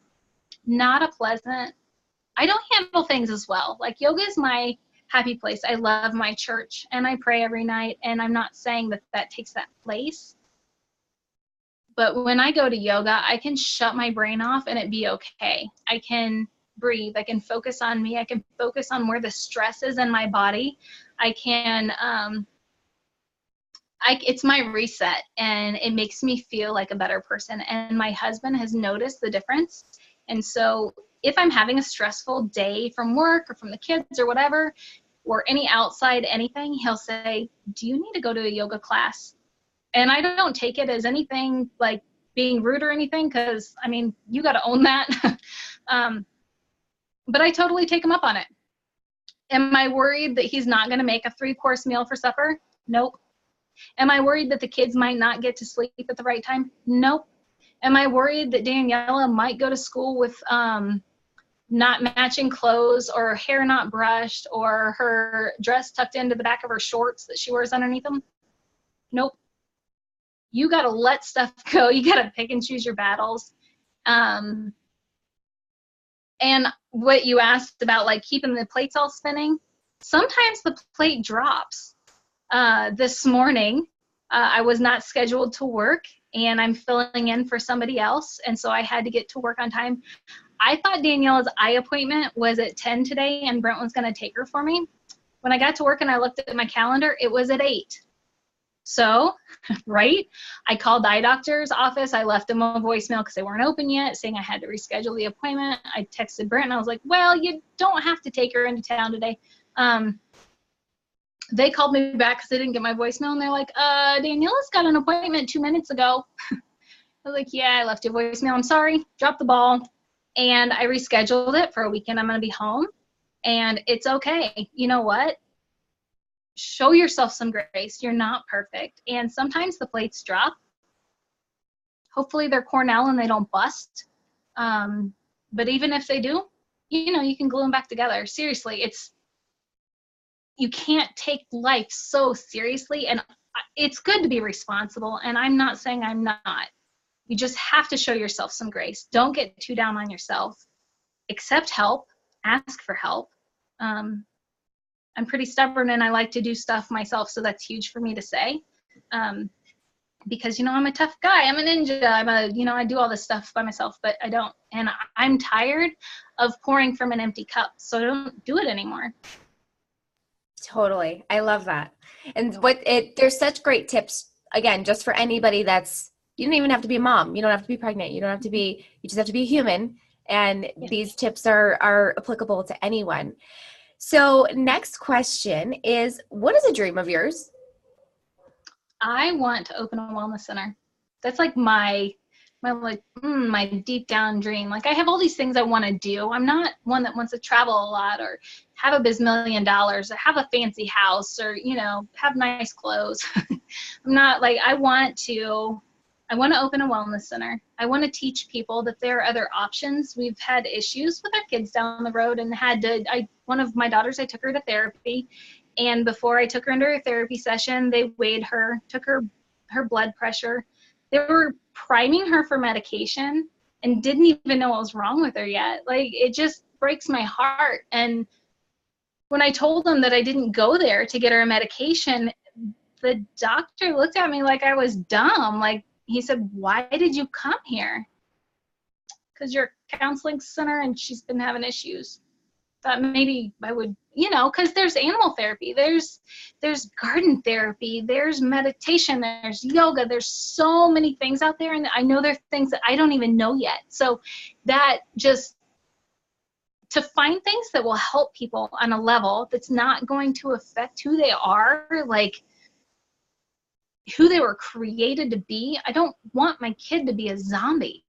not a pleasant, I don't handle things as well. Like, yoga is my happy place. I love my church, and I pray every night, and I'm not saying that that takes that place. But when I go to yoga, I can shut my brain off and it be okay. I can breathe. I can focus on me. I can focus on where the stress is in my body. I can, it's my reset, and it makes me feel like a better person. And my husband has noticed the difference. And so if I'm having a stressful day from work or from the kids or whatever, or any outside anything, he'll say, do you need to go to a yoga class? And I don't take it as anything like being rude or anything, because, I mean, you got to own that. But I totally take him up on it. Am I worried that he's not going to make a 3-course meal for supper? Nope. Am I worried that the kids might not get to sleep at the right time? Nope. Am I worried that Daniela might go to school with not matching clothes, or hair not brushed, or her dress tucked into the back of her shorts that she wears underneath them? Nope. You got to let stuff go. You got to pick and choose your battles. And what you asked about, like, keeping the plates all spinning, sometimes the plate drops. This morning, I was not scheduled to work, and I'm filling in for somebody else, and so I had to get to work on time. I thought Daniela's eye appointment was at 10 today, and Brent was going to take her for me. When I got to work and I looked at my calendar, it was at 8. So, right, I called the eye doctor's office. I left them a voicemail because they weren't open yet, saying I had to reschedule the appointment. I texted Brent, and I was like, well, you don't have to take her into town today. They called me back because they didn't get my voicemail, and they're like, Daniela's got an appointment 2 minutes ago. I was like, yeah, I left you a voicemail. I'm sorry, dropped the ball. And I rescheduled it for a weekend. I'm going to be home, and it's okay. You know what? Show yourself some grace. You're not perfect. And sometimes the plates drop. Hopefully they're Cornell and they don't bust. But even if they do, you know, you can glue them back together. Seriously, you can't take life so seriously, and it's good to be responsible, and I'm not saying I'm not. You just have to show yourself some grace. Don't get too down on yourself. Accept help. Ask for help. I'm pretty stubborn, and I like to do stuff myself, so that's huge for me to say. Because, you know, I'm a tough guy. I'm a ninja. I do all this stuff by myself, but I don't. And I'm tired of pouring from an empty cup, so I don't do it anymore. Totally. I love that. And there's such great tips, again, just for anybody you don't even have to be a mom. You don't have to be pregnant. You just have to be a human. And these tips are applicable to anyone. So next question is, what is a dream of yours? I want to open a wellness center. That's like my my deep down dream. Like I have all these things I want to do. I'm not one that wants to travel a lot or have a bazillion dollars or have a fancy house or, have nice clothes. I'm not like, I want to open a wellness center. I want to teach people that there are other options. We've had issues with our kids down the road and one of my daughters, I took her to therapy. And before I took her into a therapy session, they weighed her, took her blood pressure. They were priming her for medication and didn't even know what was wrong with her yet. Like, it just breaks my heart. And when I told them that I didn't go there to get her a medication, the doctor looked at me like I was dumb. Like, he said, "Why did you come here?" "Because you're a counseling center and she's been having issues." Thought maybe I would, because there's animal therapy, there's garden therapy, there's meditation, there's yoga, there's so many things out there, and I know there's things that I don't even know yet. So that just, to find things that will help people on a level that's not going to affect who they are, like who they were created to be. I don't want my kid to be a zombie.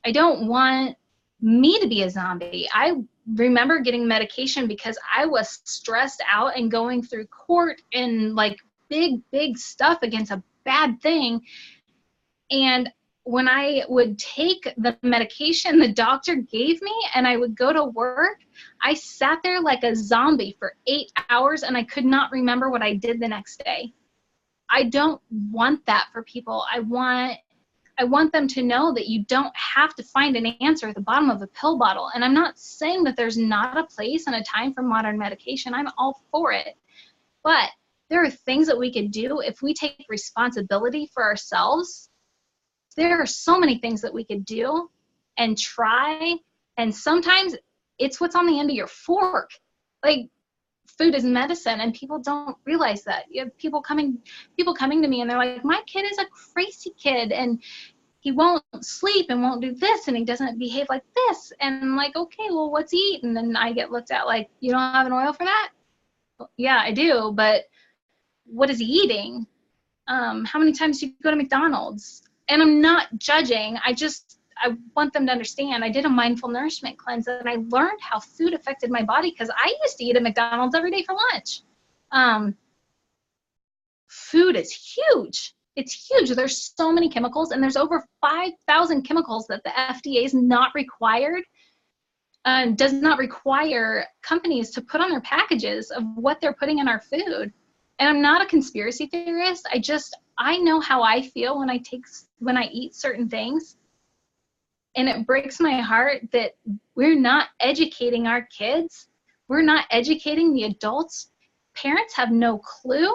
I don't want me to be a zombie. I remember getting medication because I was stressed out and going through court and like big stuff against a bad thing. And when I would take the medication the doctor gave me and I would go to work, I sat there like a zombie for 8 hours and I could not remember what I did the next day. I don't want that for people. I want them to know that you don't have to find an answer at the bottom of a pill bottle. And I'm not saying that there's not a place and a time for modern medication. I'm all for it. But there are things that we could do if we take responsibility for ourselves. There are so many things that we could do and try. And sometimes it's what's on the end of your fork. Like, food is medicine, and people don't realize that. You have people coming to me and they're like, "My kid is a crazy kid and he won't sleep and won't do this and he doesn't behave like this." And I'm like, "Okay, well, what's he eat?" And then I get looked at like, "You don't have an oil for that?" "Well, yeah, I do, but what is he eating? How many times do you go to McDonald's?" And I'm not judging. I want them to understand. I did a mindful nourishment cleanse and I learned how food affected my body because I used to eat at McDonald's every day for lunch. Food is huge. It's huge. There's so many chemicals, and there's over 5,000 chemicals that the FDA is not required, does not require companies to put on their packages of what they're putting in our food. And I'm not a conspiracy theorist. I know how I feel when I eat certain things. And it breaks my heart that we're not educating our kids. We're not educating the adults. Parents have no clue.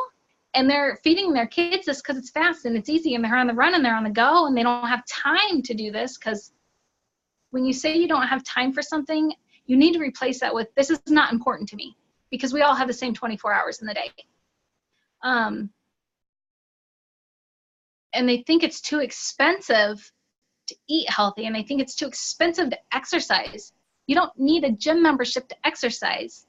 And they're feeding their kids this because it's fast and it's easy and they're on the run and they're on the go and they don't have time to do this. Because when you say you don't have time for something, you need to replace that with, "This is not important to me," because we all have the same 24 hours in the day. And they think it's too expensive to eat healthy, and they think it's too expensive to exercise. You don't need a gym membership to exercise.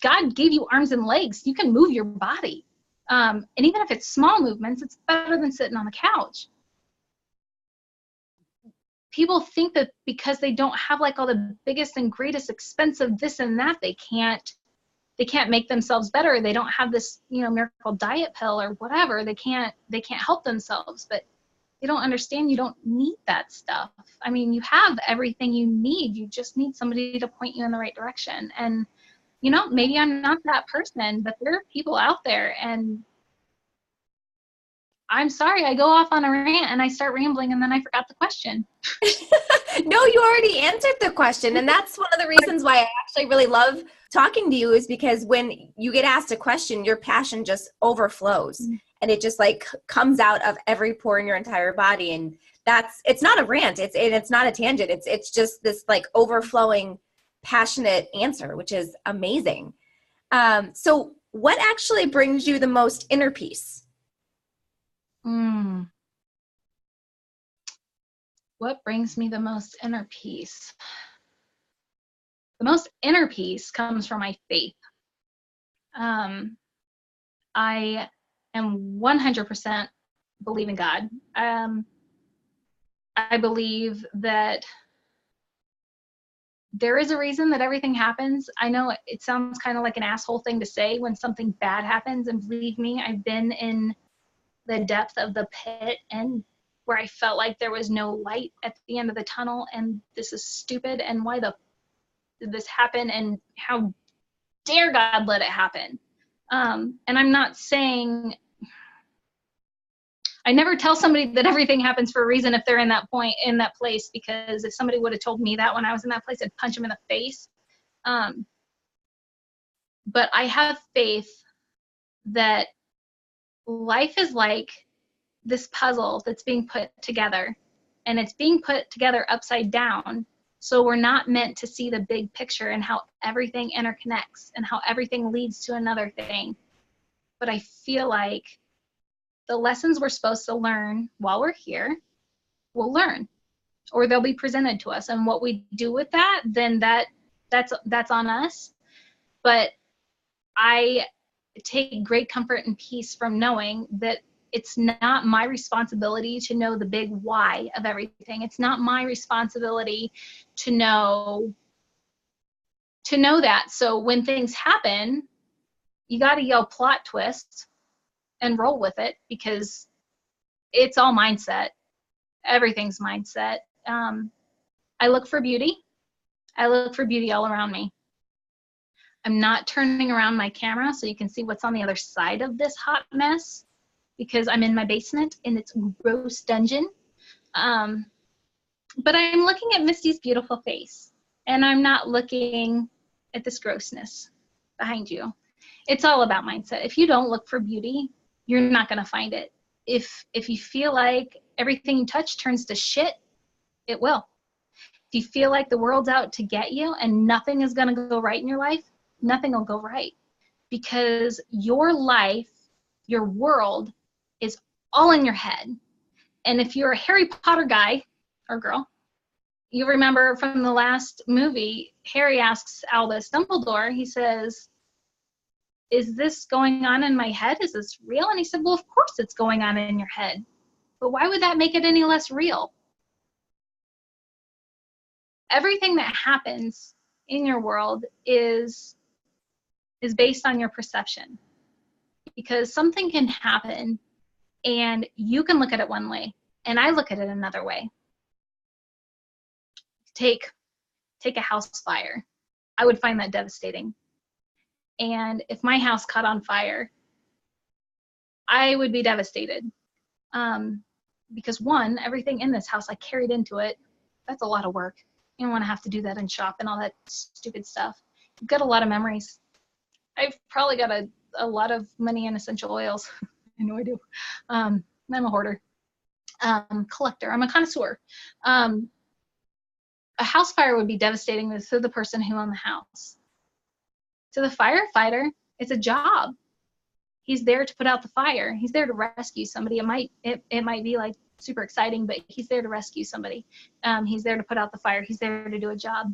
God gave you arms and legs. You can move your body. And even if it's small movements, it's better than sitting on the couch. People think that because they don't have like all the biggest and greatest expensive this and that, they can't make themselves better. They don't have this, miracle diet pill or whatever. They can't help themselves, but they don't understand you don't need that stuff. I mean, you have everything you need. You just need somebody to point you in the right direction. And maybe I'm not that person, but there are people out there, and I'm sorry, I go off on a rant and I start rambling and then I forgot the question. No, you already answered the question. And that's one of the reasons why I actually really love talking to you, is because when you get asked a question, your passion just overflows and it just like comes out of every pore in your entire body. And it's not a rant. It's not a tangent. It's just this like overflowing passionate answer, which is amazing. So what actually brings you the most inner peace? What brings me the most inner peace? The most inner peace comes from my faith. I am 100% believe in God. I believe that there is a reason that everything happens. I know it sounds kind of like an asshole thing to say when something bad happens, and believe me, I've been in the depth of the pit and where I felt like there was no light at the end of the tunnel, and this is stupid, and why did this happen, and how dare God let it happen. And I'm not saying, I never tell somebody that everything happens for a reason if they're in that point, in that place, because if somebody would have told me that when I was in that place, I'd punch them in the face. But I have faith that life is like this puzzle that's being put together, and it's being put together upside down. So we're not meant to see the big picture and how everything interconnects and how everything leads to another thing. But I feel like the lessons we're supposed to learn while we're here, we'll learn, or they'll be presented to us. And what we do with that, then that's on us. But I take great comfort and peace from knowing that it's not my responsibility to know the big why of everything. It's not my responsibility to know that. So when things happen, you got to yell plot twist and roll with it, because it's all mindset. Everything's mindset. I look for beauty. I look for beauty all around me. I'm not turning around my camera so you can see what's on the other side of this hot mess, because I'm in my basement and it's a gross dungeon. But I'm looking at Misty's beautiful face, and I'm not looking at this grossness behind you. It's all about mindset. If you don't look for beauty, you're not going to find it. If you feel like everything you touch turns to shit, it will. If you feel like the world's out to get you and nothing is going to go right in your life, nothing will go right, because your life, your world is all in your head. And if you're a Harry Potter guy or girl, you remember from the last movie, Harry asks Albus Dumbledore, he says, is this going on in my head? Is this real? And he said, well, of course it's going on in your head. But why would that make it any less real? Everything that happens in your world is based on your perception, because something can happen and you can look at it one way and I look at it another way. Take a house fire. I would find that devastating. And if my house caught on fire, I would be devastated. Because one, everything in this house I carried into it, that's a lot of work. You don't want to have to do that and shop and all that stupid stuff. You've got a lot of memories. I've probably got a lot of money in essential oils. I know I do. I'm a hoarder. Collector. I'm a connoisseur. A house fire would be devastating to the person who owned the house. To the firefighter, it's a job. He's there to put out the fire. He's there to rescue somebody. It might be like super exciting, but he's there to rescue somebody. He's there to put out the fire. He's there to do a job.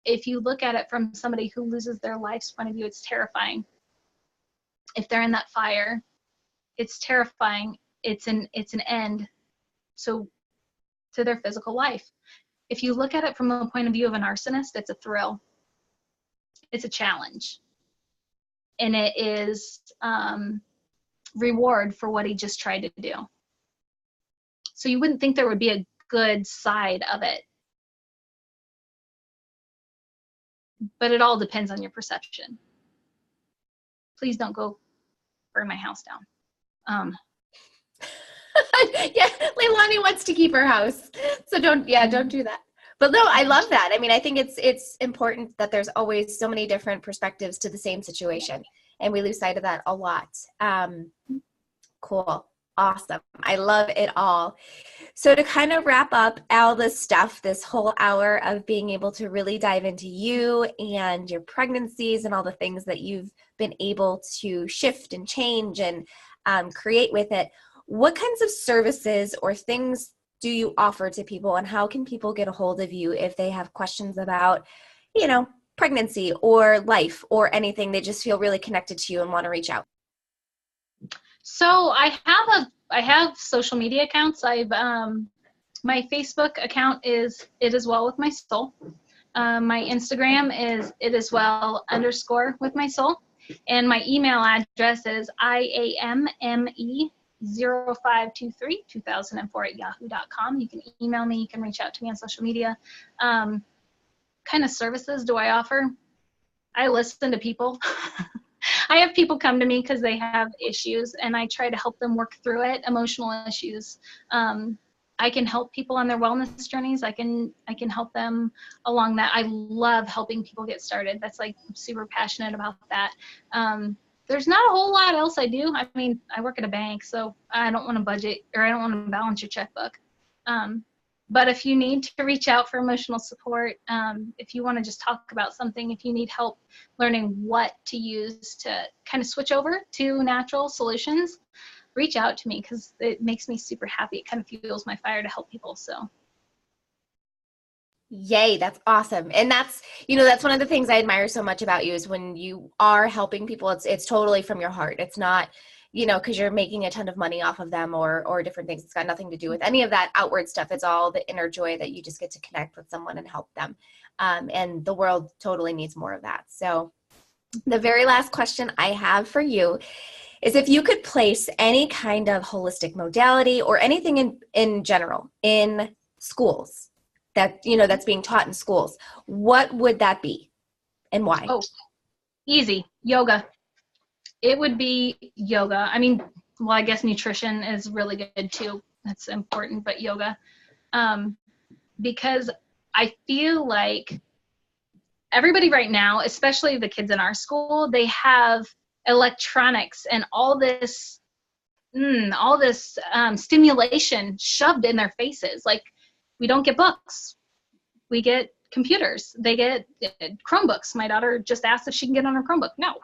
If you look at it from somebody who loses their life's point of view, it's terrifying. If they're in that fire, it's terrifying. It's an end to their physical life. If you look at it from the point of view of an arsonist, it's a thrill. It's a challenge. And it is reward for what he just tried to do. So you wouldn't think there would be a good side of it. But it all depends on your perception. Please don't go burn my house down. Yeah, Leilani wants to keep her house. So don't do that. But no, I love that. I mean, I think it's important that there's always so many different perspectives to the same situation, and we lose sight of that a lot. Cool. Awesome. I love it all. So to kind of wrap up all this stuff, this whole hour of being able to really dive into you and your pregnancies and all the things that you've been able to shift and change and create with it, what kinds of services or things do you offer to people, and how can people get a hold of you if they have questions about, pregnancy or life or anything? They just feel really connected to you and want to reach out. So I have social media accounts. My Facebook account is It Is Well With My Soul. My Instagram is It Is Well _ with my soul. And my email address is iame05232004 You can email me. You can reach out to me on social media. Kind of services do I offer? I listen to people. I have people come to me because they have issues, and I try to help them work through it, emotional issues. I can help people on their wellness journeys. I can help them along that. I love helping people get started. That's like, I'm super passionate about that. There's not a whole lot else I do. I mean, I work at a bank, so I don't want to budget, or I don't want to balance your checkbook. But if you need to reach out for emotional support, if you want to just talk about something, if you need help learning what to use to kind of switch over to natural solutions, reach out to me, because it makes me super happy. It kind of fuels my fire to help people. So. Yay, that's awesome. And that's, that's one of the things I admire so much about you, is when you are helping people, it's totally from your heart. It's not, because you're making a ton of money off of them or different things. It's got nothing to do with any of that outward stuff. It's all the inner joy that you just get to connect with someone and help them. And the world totally needs more of that. So the very last question I have for you is, if you could place any kind of holistic modality or anything in general in schools that, that's being taught in schools, what would that be and why? Oh, easy. Yoga. It would be yoga. I mean, well, I guess nutrition is really good too. That's important, but yoga. Because I feel like everybody right now, especially the kids in our school, they have electronics and all this stimulation shoved in their faces. Like, we don't get books. We get computers. They get Chromebooks. My daughter just asked if she can get on her Chromebook. No.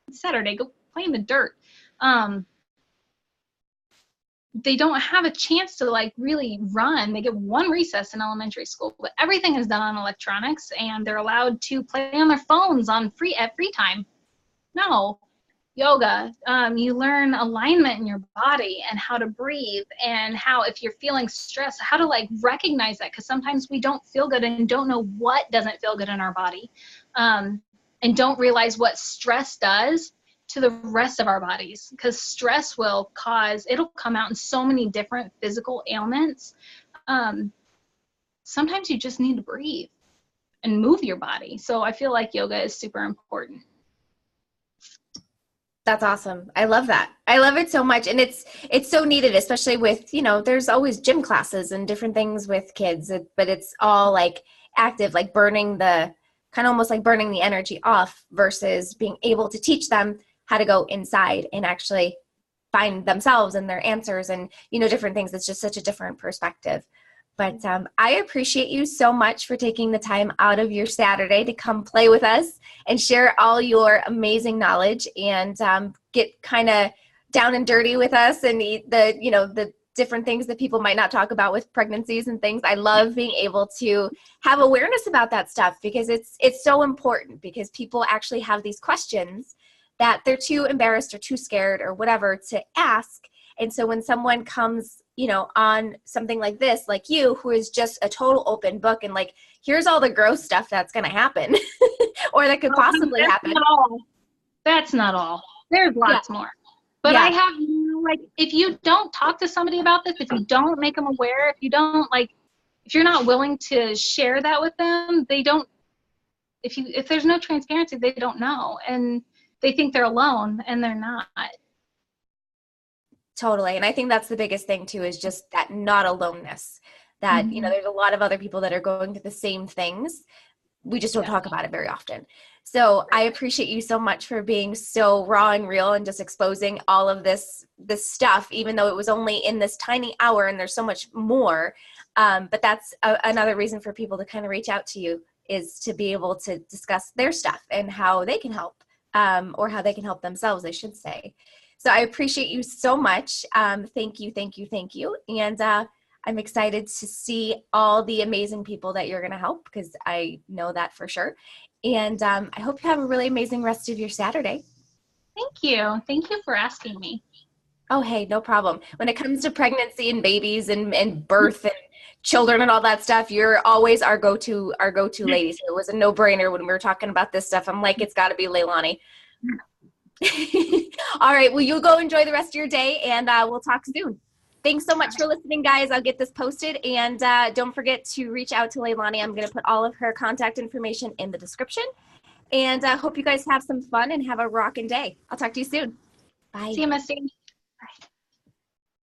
It's Saturday. Go play in the dirt. They don't have a chance to like really run. They get one recess in elementary school, but everything is done on electronics, and they're allowed to play on their phones at free time. No. Yoga, you learn alignment in your body and how to breathe, and how, if you're feeling stress, how to like recognize that, because sometimes we don't feel good and don't know what doesn't feel good in our body, and don't realize what stress does to the rest of our bodies, because stress it'll come out in so many different physical ailments. Sometimes you just need to breathe and move your body. So I feel like yoga is super important. That's awesome. I love that. I love it so much. And it's so needed, especially with, there's always gym classes and different things with kids, but it's all like active, like almost like burning the energy off, versus being able to teach them how to go inside and actually find themselves and their answers and, different things. It's just such a different perspective. But I appreciate you so much for taking the time out of your Saturday to come play with us and share all your amazing knowledge, and get kind of down and dirty with us, and the different things that people might not talk about with pregnancies and things. I love being able to have awareness about that stuff, because it's so important, because people actually have these questions that they're too embarrassed or too scared or whatever to ask. And so when someone comes, on something like this, like you, who is just a total open book, and like, here's all the gross stuff that's going to happen or that could possibly happen. That's not all. There's lots more. But I have, like, if you don't talk to somebody about this, if you don't make them aware, if you're not willing to share that with them, they don't, if there's no transparency, they don't know. And they think they're alone, and they're not. Totally. And I think that's the biggest thing too, is just that not aloneness, that, there's a lot of other people that are going through the same things. We just don't talk about it very often. So I appreciate you so much for being so raw and real, and just exposing all of this stuff, even though it was only in this tiny hour and there's so much more. But that's another reason for people to kind of reach out to you, is to be able to discuss their stuff and how they can help, or how they can help themselves, I should say. So I appreciate you so much. Thank you, thank you, thank you. And I'm excited to see all the amazing people that you're going to help, because I know that for sure. And I hope you have a really amazing rest of your Saturday. Thank you. Thank you for asking me. Oh, hey, no problem. When it comes to pregnancy and babies and birth and children and all that stuff, you're always our go-to lady. So it was a no-brainer when we were talking about this stuff. I'm like, it's got to be Leilani. All right. Well, you go enjoy the rest of your day, and we'll talk soon. Thanks so much for listening, guys. I'll get this posted, and don't forget to reach out to Leilani. I'm going to put all of her contact information in the description, and I hope you guys have some fun and have a rockin' day. I'll talk to you soon. Bye. See you, Misty.